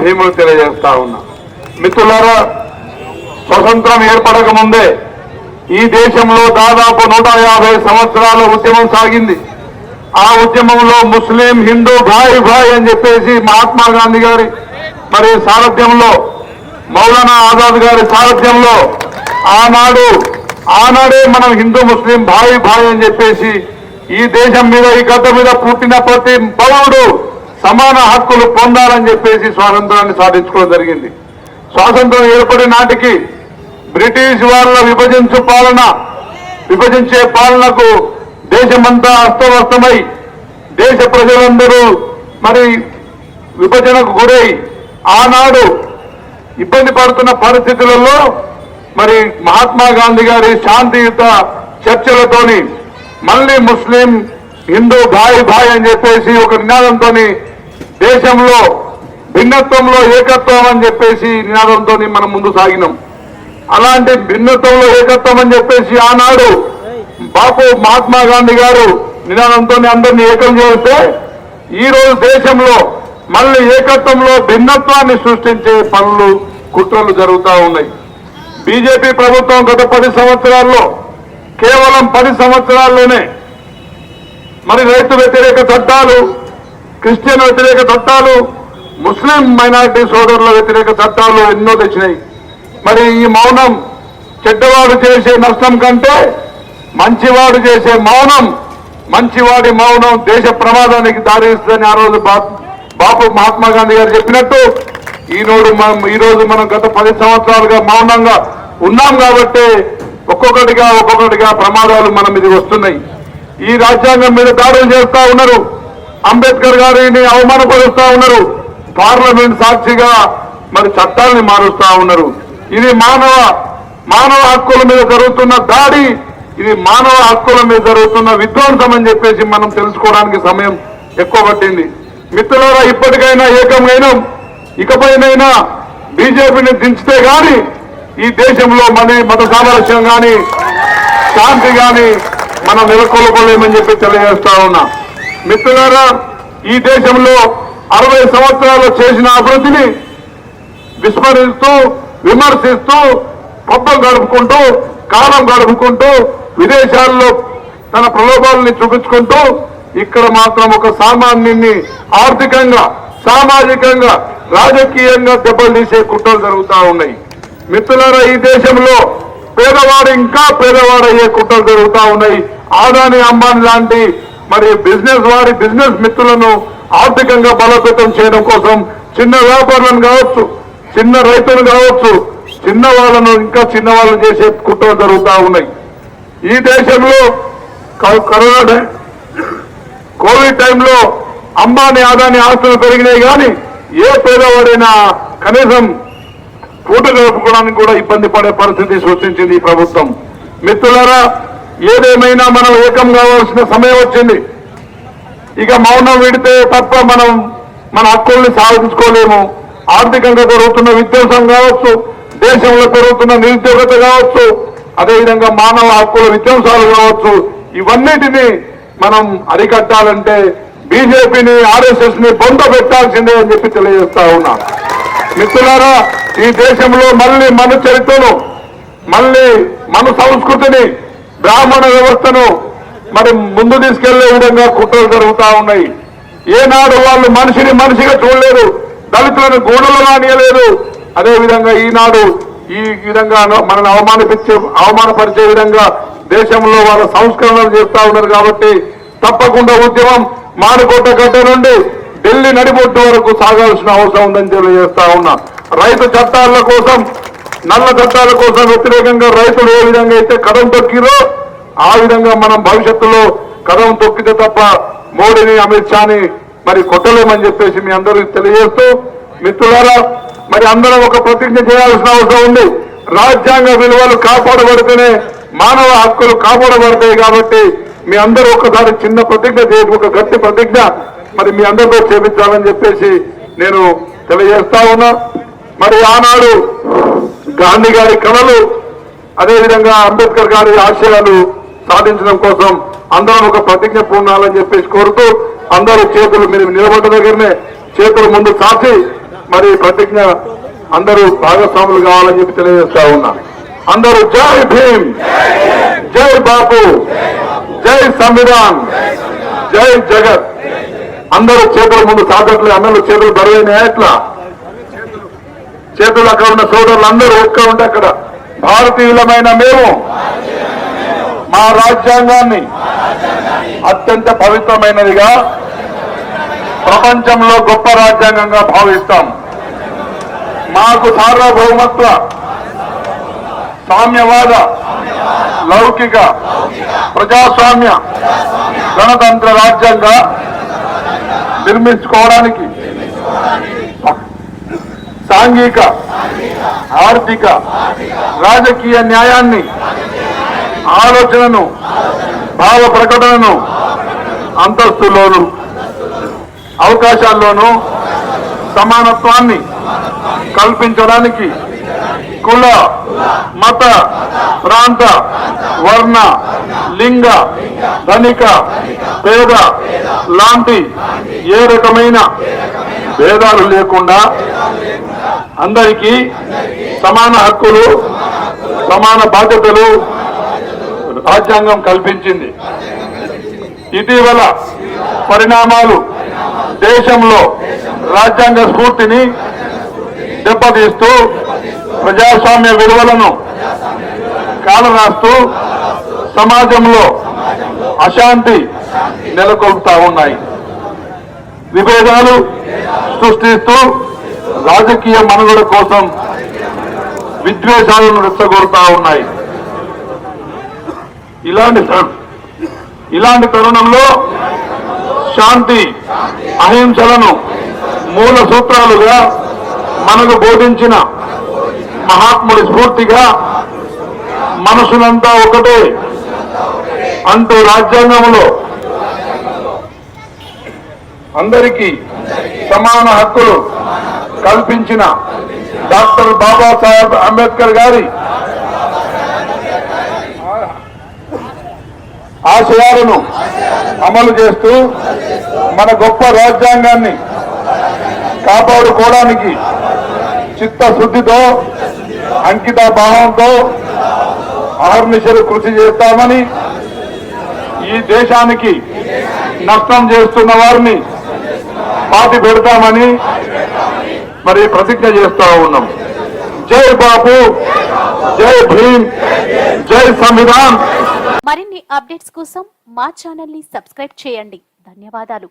భీములు తెలియజేస్తా ఉన్నా. మిత్రులారా, స్వతంత్రం ఏర్పడక ముందే ఈ దేశంలో దాదాపు 150 సంవత్సరాల ఉద్యమం సాగింది. ఆ ఉద్యమంలో ముస్లిం హిందూ భాయ్ భాయ్ అని చెప్పేసి మహాత్మా గాంధీ గారి మరి సారథ్యంలో, మౌలానా ఆజాద్ గారి సారథ్యంలో ఆనాడే మనం హిందూ ముస్లిం భాయ్ భాయ్ అని చెప్పేసి ఈ దేశం మీద, ఈ గడ్డ మీద పుట్టిన ప్రతి పౌరుడు సమాన హక్కులు పొందాలని చెప్పేసి స్వాతంత్రాన్ని సాధించుకోవడం జరిగింది. స్వాతంత్రం ఏర్పడిన నాటికి బ్రిటిష్ వాళ్ళ విభజించే పాలనకు దేశమంతా అస్తవ్యస్తమై దేశ ప్రజలందరూ మరి విభజనకు గురై ఆనాడు ఇబ్బంది పడుతున్న పరిస్థితులలో మరి మహాత్మా గాంధీ గారి శాంతియుత చర్చలతోని మళ్ళీ ముస్లిం హిందూ భాయ్ భాయ్ అని చెప్పేసి ఒక నినాదంతో దేశంలో భిన్నత్వంలో ఏకత్వం అని చెప్పేసి నినాదంతో మనం ముందు సాగినాం. అలాంటి భిన్నత్వంలో ఏకత్వం అని చెప్పేసి ఆనాడు బాపు మహాత్మా గాంధీ గారు నినాదంతో అందరినీ ఏకం చేస్తే ఈ రోజు దేశంలో మళ్ళీ ఏకత్వంలో భిన్నత్వాన్ని సృష్టించే పనులు, కుట్రలు జరుగుతూ ఉన్నాయి. బీజేపీ ప్రభుత్వం గత 10 సంవత్సరాల్లో, కేవలం 10 సంవత్సరాల్లోనే మరి రైతు వ్యతిరేక చట్టాలు, క్రిస్టియన్ వ్యతిరేక చట్టాలు, ముస్లిం మైనారిటీ సోదరుల వ్యతిరేక చట్టాలు ఎన్నో తెచ్చినాయి. మరి ఈ మౌనం చెడ్డవాడు చేసే నష్టం కంటే మంచివాడు చేసే మౌనం, మంచివాడి మౌనం దేశ ప్రమాదానికి దారిస్తుందని ఆ రోజు బాపు మహాత్మా గాంధీ గారు చెప్పినట్టు ఈరోజు మనం గత 10 సంవత్సరాలుగా మౌనంగా ఉన్నాం కాబట్టి ఒక్కొక్కటిగా ప్రమాదాలు మన మీద వస్తున్నాయి. ఈ రాజ్యాంగం మీద దాడులు చేస్తా ఉన్నారు, అంబేద్కర్ గారిని అవమానపరుస్తా ఉన్నారు, పార్లమెంట్ సాక్షిగా మరి చట్టాలని మారుస్తా ఉన్నారు. ఇది మానవ హక్కుల మీద జరుగుతున్న దాడి, ఇది మానవ హక్కుల మీద జరుగుతున్న విధ్వంసం అని చెప్పేసి మనం తెలుసుకోవడానికి సమయం ఎక్కువ పట్టింది. మిత్రులారా, ఇప్పటికైనా ఏకమైనా ఇకపైనైనా బీజేపీని దించితే గాని ఈ దేశంలో మత సామరస్యం గాని శాంతి గాని మనం నెలకొల్పలేమని చెప్పి తెలియజేస్తా ఉన్నా. మిత్రులారా, ఈ దేశంలో 60 సంవత్సరాలు చేసిన అభివృద్ధిని విస్మరిస్తూ, విమర్శిస్తూ, పబ్బం గడుపుకుంటూ, కాలం గడుపుకుంటూ, విదేశాల్లో తన ప్రలోభాలని చూపించుకుంటూ ఇక్కడ మాత్రం ఒక సామాన్యుని ఆర్థికంగా, సామాజికంగా, రాజకీయంగా దెబ్బలు తీసే కుట్రలు జరుగుతూ ఉన్నాయి. మిత్రులారా, ఈ దేశంలో పేదవాడు ఇంకా పేదవాడయ్యే కుట్రలు జరుగుతూ ఉన్నాయి. ఆదాని అంబానీ లాంటి మరి బిజినెస్ మిత్రులను ఆర్థికంగా బలోపేతం చేయడం కోసం చిన్న వ్యాపారులను కావచ్చు, చిన్న రైతులు కావచ్చు, చిన్న వాళ్ళను చేసే కుట్రలు జరుగుతూ ఉన్నాయి. ఈ దేశంలో కోవిడ్ టైంలో అంబానీ ఆదాని ఆస్తులు పెరిగినాయి కానీ ఏ పేదవాడైనా కనీసం పూట గడుపుకోవడానికి కూడా ఇబ్బంది పడే పరిస్థితి సృష్టించింది ఈ ప్రభుత్వం. మిత్రులారా, ఏదేమైనా మనం ఏకం కావాల్సిన సమయం వచ్చింది. ఇక మౌనం విడితే తప్ప మనం మన హక్కుల్ని సాధించుకోలేము. ఆర్థికంగా పెరుగుతున్న విధ్వంసం కావచ్చు, దేశంలో పెరుగుతున్న నిరుద్యోగత కావచ్చు, అదేవిధంగా మానవ హక్కుల విధ్వంసాలు కావచ్చు, ఇవన్నిటినీ మనం అరికట్టాలంటే బీజేపీని, ఆర్ఎస్ఎస్ ని బొంద పెట్టాల్సిందే అని చెప్పి తెలియజేస్తా ఉన్నా. మిత్రులారా, ఈ దేశంలో మళ్ళీ మన చరిత్రను, మళ్ళీ మన సంస్కృతిని, బ్రాహ్మణ వ్యవస్థను మరి ముందు తీసుకెళ్లే విధంగా కుట్రలు జరుగుతూ ఉన్నాయి. ఏనాడు వాళ్ళు మనిషిగా చూడలేదు, దళితులను గూడలు రానియలేదు. అదేవిధంగా ఈనాడు ఈ విధంగా మనల్ని అవమానపరిచే విధంగా దేశంలో వాళ్ళ సంస్కరణలు చేస్తా ఉన్నారు. కాబట్టి తప్పకుండా ఉద్యమం మానుకోట గడ్డ నుండి ఢిల్లీ నడిబొట్టు వరకు సాగాల్సిన అవసరం ఉందని తెలియజేస్తా ఉన్నా. రైతు చట్టాల కోసం, నల్ల చట్టాల కోసం వ్యతిరేకంగా రైతులు ఏ విధంగా అయితే కదం తొక్కిరో ఆ విధంగా మనం భవిష్యత్తులో కదం తొక్కితే తప్ప మోడీని, అమిత్ షాని మరి కొట్టలేమని చెప్పేసి మీ అందరికీ తెలియజేస్తూ, మిత్రులారా, మరి అందరం ఒక ప్రతిజ్ఞ చేయాల్సిన అవసరం ఉంది. రాజ్యాంగ విలువలు కాపాడబడితేనే మానవ హక్కులు కాపాడబడతాయి. కాబట్టి మీ అందరూ ఒకసారి చిన్న ప్రతిజ్ఞ చేసి, ఒక గట్టి ప్రతిజ్ఞ మరి మీ అందరితో చేపించాలని చెప్పేసి నేను తెలియజేస్తా ఉన్నా. మరి ఆనాడు గాంధీ గారి కళలు, అదేవిధంగా అంబేద్కర్ గారి ఆశయాలు సాధించడం కోసం అందరం ఒక ప్రతిజ్ఞ పూర్ణాలని చెప్పేసి కోరుతూ, అందరూ చేతులు మీరు నిలబడ్డ దగ్గరనే చేతులు ముందు చాచి మరి ప్రతిజ్ఞ అందరూ భాగస్వాములు కావాలని చెప్పి తెలియజేస్తా ఉన్నా. అందరూ జై భీమ్, జై బాపు, జై సంవిధాన్, జై జగత్. అందరూ చేతుల ముందు సాగట్లే, అందరూ చేతులు బరువైన ఎట్లా చేతులు అక్కడ ఉన్న సోదరులు అందరూ ఒక్క ఉంటే అక్కడ భారతీయులమైన మేము మా రాజ్యాంగాన్ని అత్యంత పవిత్రమైనదిగా ప్రపంచంలో గొప్ప రాజ్యాంగంగా భావిస్తాం. మాకు సార్వభౌమత్వ, సామ్యవాద, లౌకిక, ప్రజాస్వామ్య, గణతంత్ర రాజ్యంగా నిర్మించుకోవడానికి సాంఘిక, ఆర్థిక, రాజకీయ న్యాయాన్ని, ఆలోచనను, భావ ప్రకటనను, అంతస్తులోను, అవకాశాల్లోనూ సమానత్వాన్ని కల్పించడానికి కుల, మత, ప్రాంత, వర్ణ, లింగ, ధనిక, పేద లాంటి ఏ రకమైన భేదాలు లేకుండా అందరికీ సమాన హక్కులు, సమాన బాధ్యతలు రాజ్యాంగం కల్పించింది. ఇటీవల పరిణామాలు దేశంలో రాజ్యాంగ స్ఫూర్తిని దెబ్బతీస్తూ ప్రజాస్వామ్య విలువలను కాలరాస్తూ సమాజంలో అశాంతి నెలకొల్పుతా ఉన్నాయి. విభేదాలు సృష్టిస్తూ రాజకీయ మనుగడ కోసం విద్వేషాలను రెచ్చగొడతా ఉన్నాయి. ఇలాంటి తరుణంలో శాంతి, అహింసలను మూల సూత్రాలుగా మనకు బోధించిన మహాత్ముడి స్ఫూర్తిగా మనసునంతా ఒకటే అంటూ రాజ్యాంగంలో అందరికీ సమాన హక్కులు కల్పించిన డాక్టర్ బాబాసాహెబ్ అంబేద్కర్ గారి ఆశయాలను అమలు చేస్తూ మన గొప్ప రాజ్యాంగాన్ని కాపాడుకోవడానికి చిత్తశుద్ధితో, అంకిత భావంతో అహర్నిశలు కృషి చేస్తామని, ఈ దేశానికి నష్టం చేస్తున్న వారిని పాతి పెడతామని మరి ప్రతిజ్ఞ చేస్తా ఉన్నాం. జై బాపు, జై భీమ్, జై సంవిధాన్. మరిన్ని అప్డేట్స్ కోసం మా ఛానల్ ని సబ్స్క్రైబ్ చేయండి. ధన్యవాదాలు.